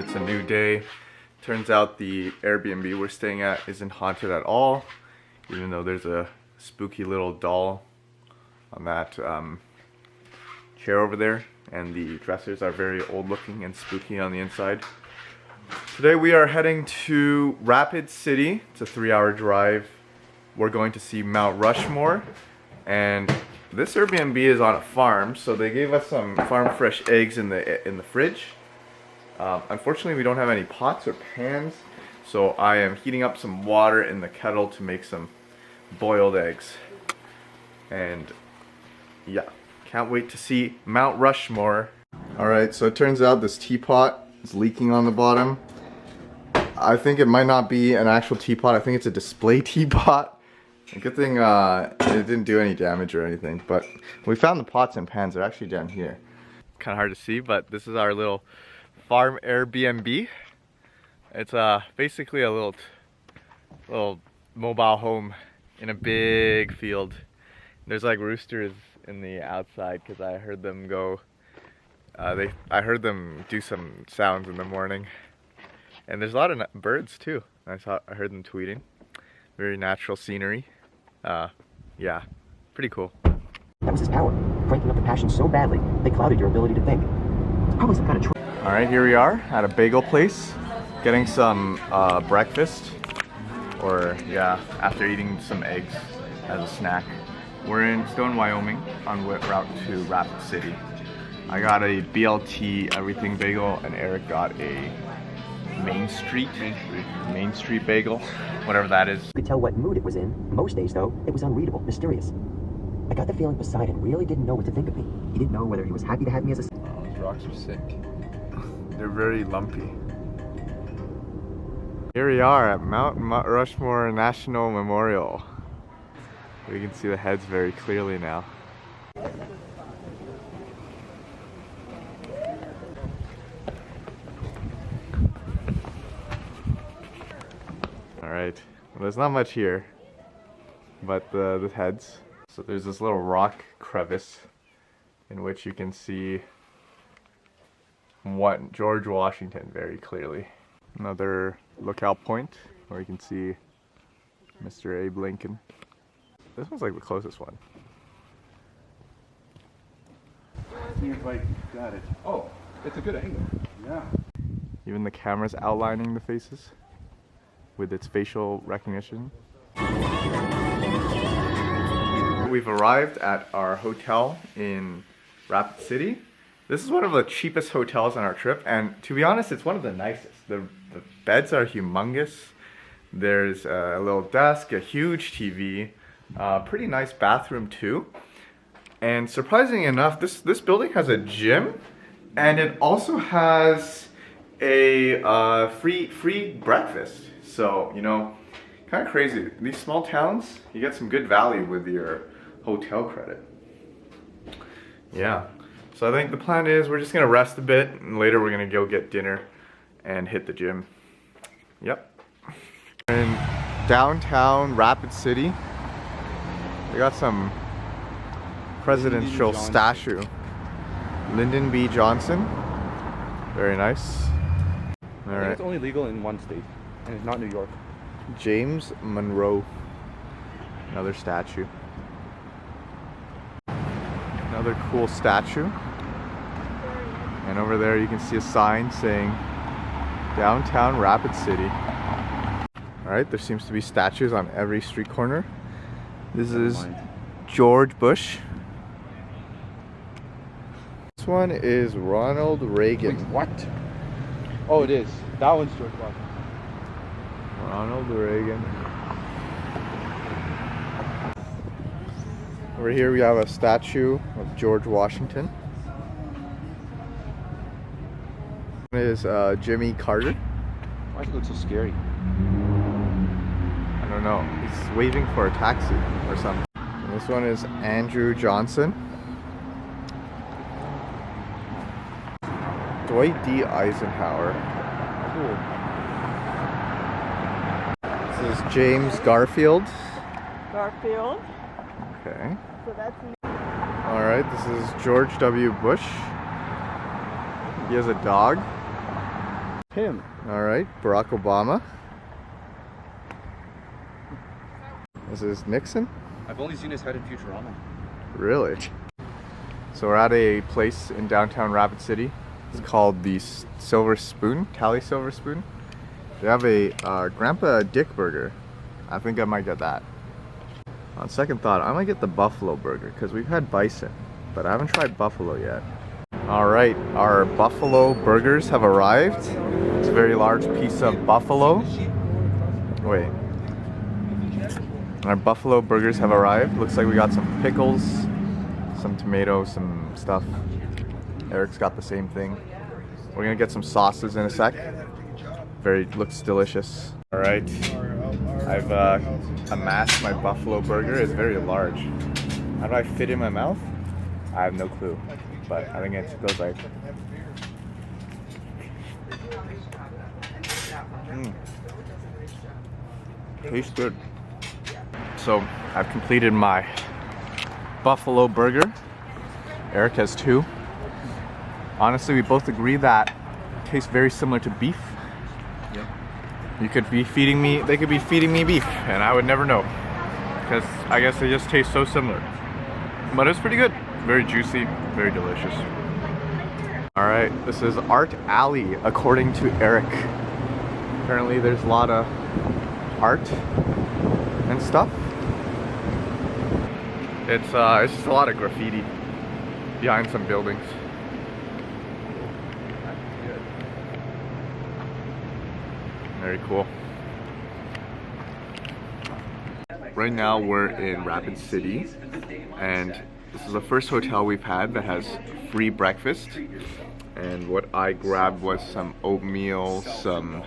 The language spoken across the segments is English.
It's a new day. Turns out the Airbnb we're staying at isn't haunted at all, even though there's a spooky little doll on that chair over there, and the dressers are very old looking and spooky on the inside. Today we are heading to Rapid City. It's a 3-hour drive. We're going to see Mount Rushmore, and this Airbnb is on a farm, so they gave us some farm fresh eggs in the fridge. Unfortunately, we don't have any pots or pans, so I am heating up some water in the kettle to make some boiled eggs. And yeah, can't wait to see Mount Rushmore. Alright, so it turns out this teapot is leaking on the bottom. I think it might not be an actual teapot, I think it's a display teapot. A good thing it didn't do any damage or anything, but we found the pots and pans. They're actually down here. Kind of hard to see, but this is our little farm Airbnb. It's basically a little mobile home in a big field. There's like roosters in the outside because I heard them go. I heard them do some sounds in the morning, and there's a lot of birds too. I heard them tweeting. Very natural scenery. Yeah, pretty cool. That was his power, cranking up the passion so badly they clouded your ability to think. It's probably some kind of All right, here we are at a bagel place, getting some breakfast, or yeah, after eating some eggs as a snack. We're in Stone, Wyoming, on route to Rapid City. I got a BLT everything bagel, and Eric got a Main Street bagel, whatever that is. You could tell what mood it was in. Most days, though, it was unreadable, mysterious. I got the feeling Poseidon really didn't know what to think of me. He didn't know whether he was happy to have me as a... Oh, these rocks are sick. They're very lumpy. Here we are at Mount Rushmore National Memorial. We can see the heads very clearly now. Alright, well, there's not much here, but the heads. So there's this little rock crevice in which you can see George Washington very clearly. Another lookout point where you can see Mr. Abe Lincoln. This one's like the closest one. See if I got it. Oh, it's a good angle. Yeah. Even the camera's outlining the faces with its facial recognition. We've arrived at our hotel in Rapid City. This is one of the cheapest hotels on our trip, and to be honest, it's one of the nicest. The beds are humongous. There's a little desk, a huge TV, pretty nice bathroom too. And surprisingly enough, this building has a gym, and it also has a free breakfast. So, you know, kind of crazy. These small towns, you get some good value with your hotel credit. Yeah. So I think the plan is we're just gonna rest a bit, and later we're gonna go get dinner and hit the gym. Yep. In downtown Rapid City, we got some presidential statue. Lyndon B. Johnson. Very nice. All right. It's only legal in one state, and it's not New York. James Monroe. Another statue. Another cool statue. And over there you can see a sign saying Downtown Rapid City. Alright, there seems to be statues on every street corner. This is George Bush. This one is Ronald Reagan. Wait, what? Oh, it is. That one's George Washington. Ronald Reagan. Over here we have a statue of George Washington. This is Jimmy Carter. Why does it look so scary? I don't know. He's waving for a taxi or something. And this one is Andrew Johnson. Dwight D. Eisenhower. Cool. This is James Garfield. Garfield. Okay. So that's me. Alright, this is George W. Bush. He has a dog. Him. All right, Barack Obama. This is Nixon? I've only seen his head in Futurama. Really? So we're at a place in downtown Rapid City. It's called the Silver Spoon, Tally Silver Spoon. They have a Grandpa Dick burger. I think I might get that. On second thought, I might get the buffalo burger because we've had bison, but I haven't tried buffalo yet. All right, our buffalo burgers have arrived. It's a very large piece of buffalo. Wait. Our buffalo burgers have arrived. Looks like we got some pickles, some tomatoes, some stuff. Eric's got the same thing. We're gonna get some sauces in a sec. Looks delicious. All right, I've amassed my buffalo burger. It's very large. How do I fit in my mouth? I have no clue, but I think it goes like. Tastes good. So I've completed my buffalo burger. Eric has 2. Honestly, we both agree that it tastes very similar to beef. Yep. You could be feeding me, they could be feeding me beef, and I would never know. Because I guess they just taste so similar. But it's pretty good. Very juicy, very delicious. Alright, this is Art Alley, according to Eric. Apparently there's a lot of art and stuff. It's just a lot of graffiti behind some buildings. Very cool. Right now we're in Rapid City, and this is the first hotel we've had that has free breakfast. And what I grabbed was some oatmeal, some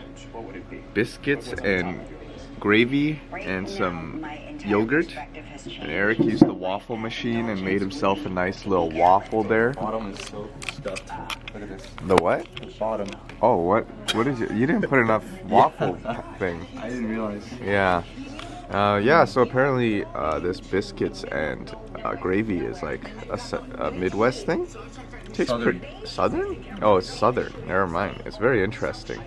biscuits and gravy, and some yogurt. And Eric used the waffle machine and made himself a nice little waffle there. The bottom is so stuffed. Look at this. The what? The bottom. Oh, what is it? You didn't put enough waffle thing. I didn't realize. Yeah. Yeah, so apparently this biscuits and gravy is like a Midwest thing. Tastes Southern. pretty southern? Oh, it's southern. Never mind. It's very interesting.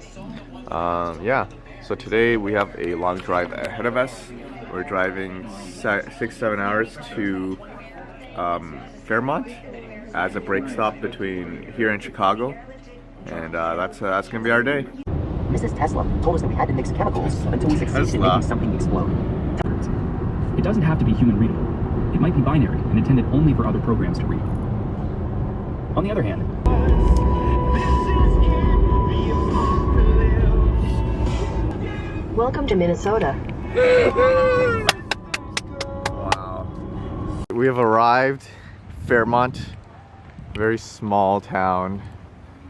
Yeah. So today we have a long drive ahead of us. We're driving 6-7 hours to Fairmont as a break stop between here and Chicago, and that's gonna be our day. Mrs. Tesla told us that we had to mix chemicals until we succeed in making something explode. It doesn't have to be human readable. It might be binary and intended only for other programs to read. On the other hand, welcome to Minnesota. Wow. We have arrived, Fairmont. Very small town.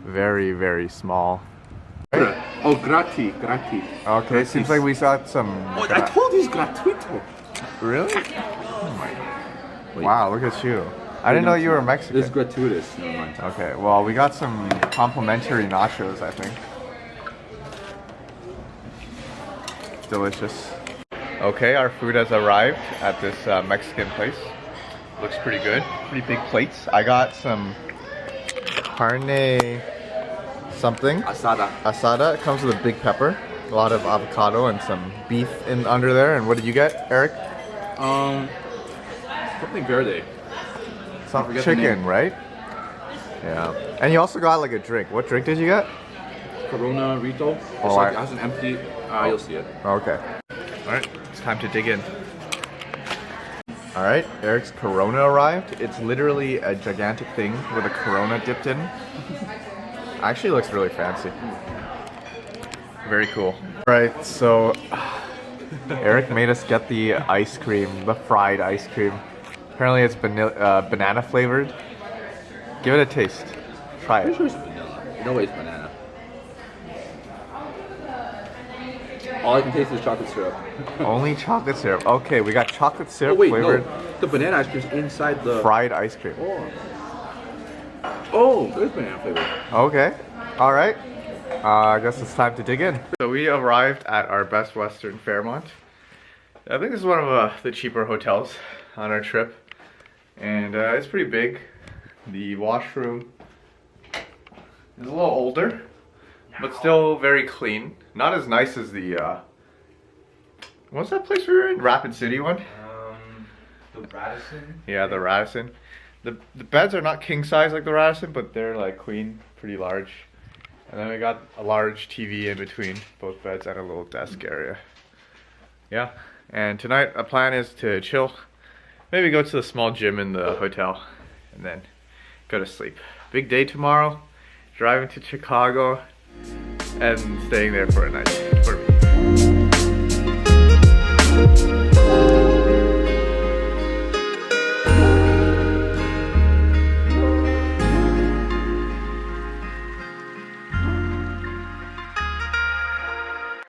Very, very small. Oh, gratis. Okay, seems like we got some. Oh, I told you it's gratuito. Really? Oh my. Wow, look at you. I didn't know you were Mexican. This is gratuitous. Never mind. Okay, well, we got some complimentary nachos, I think. Delicious. Okay, our food has arrived at this Mexican place. Looks pretty good. Pretty big plates. I got some carne something. Asada. It comes with a big pepper, a lot of avocado, and some beef under there. And what did you get, Eric? Something verde. Some chicken, right? Yeah. And you also got like a drink. What drink did you get? Corona Rito. It's Oh, like, I- it has an empty. You'll see it. Okay. Alright, it's time to dig in. Alright, Eric's Corona arrived. It's literally a gigantic thing with a Corona dipped in. Actually looks really fancy. Very cool. Alright, so Eric made us get the ice cream, the fried ice cream. Apparently it's banana flavored. Give it a taste. Try Pretty it. sure it's vanilla. No way it's banana. All I can taste is chocolate syrup. Only chocolate syrup. Okay, we got chocolate Oh syrup wait, flavored no. The banana ice cream's inside the. fried ice cream. Oh, there's banana flavor. Okay. Alright. I guess it's time to dig in. So we arrived at our Best Western Fairmont. I think this is one of the cheaper hotels on our trip. And it's pretty big. The washroom is a little older. but still very clean. Not as nice as the, what's that place we were in? Rapid City one? The Radisson. Yeah, the Radisson. The beds are not king size like the Radisson, but they're like queen, pretty large. And then we got a large TV in between both beds and a little desk area. Yeah, and tonight our plan is to chill, maybe go to the small gym in the hotel, and then go to sleep. Big day tomorrow, driving to Chicago and staying there for a night.